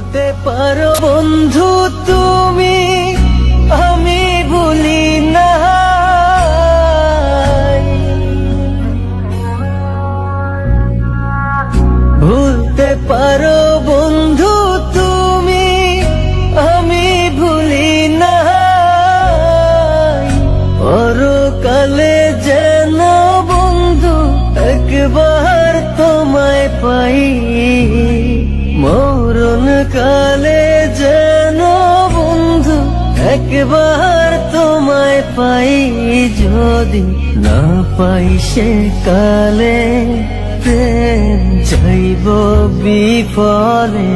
ভুলতে পারো বন্ধু তুমি, আমি ভুলি না। ভুলতে পারো বন্ধু তুমি, আমি ভুলি না। পরকালে যেন বন্ধু একবার তোমায় পাই, মরণ কালে যেন বন্ধু একবার তোমায় পাই। যদি না পাই সে কালে প্রেম যাইব বিফলে,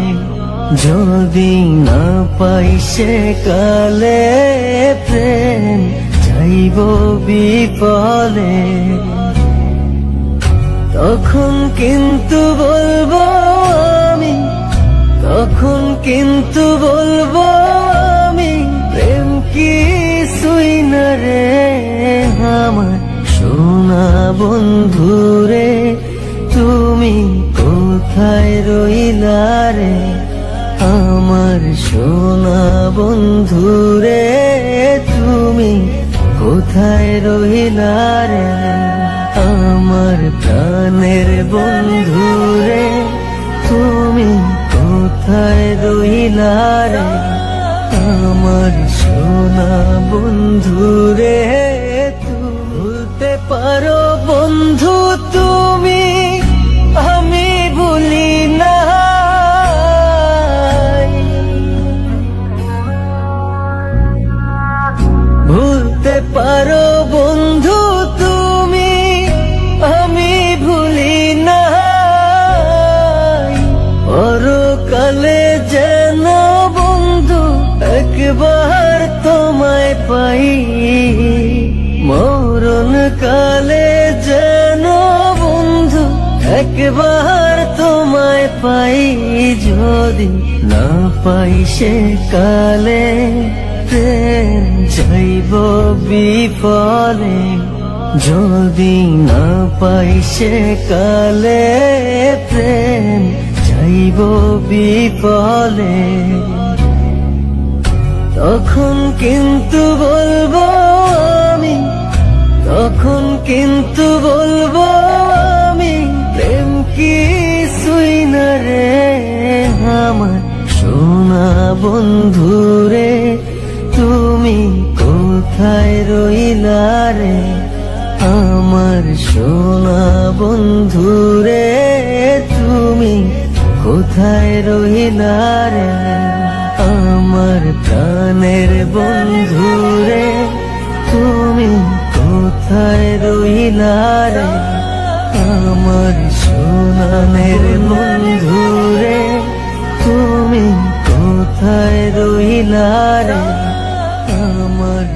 যদি না পাই সে কালে প্রেম যাইব বিফলে। তখন কিন্তু বলবো আমি, তখন কিন্তু বলবো আমি, প্রেম কি শুই না রে আমার সোনা বন্ধু রে। তুমি কোথায় রইলা রে আমার সোনা বন্ধু রে, তুমি কোথায় রইলা রে আমার প্রাণের বন্ধু রে। তুমি কোথায় রইলা রে আমার সোনা বন্ধু রে। ভুলতে পারো বন্ধু তুমি, আমি ভুলি না। ভুলতে পারো বন্ধু তুমি, আমি ভুলি না। পরকালে যেন বন্ধু একবার তোমায় পাই, মরণ কালে যেন বন্ধু একবার তোমায় পাই। যদি না পাই সে কালে প্রেম যাইব বিফলে, যদি না পাই সে কালে প্রেম যাইব বিফলে। তখন কিন্তু বলবো আমি, তখন কিন্তু বলবো আমি, প্রেম কি শুই না রে আমার সোনা বন্ধু রে। তুমি কোথায় রইলা রে আমার সোনা বন্ধু রে, তুমি কোথায় রইলা রে আমার প্রাণের বন্ধু রে। তুমি কোথায় রইলা রে আমার সোনার বন্ধু রে। তুমি কোথায় রইলা রে আমার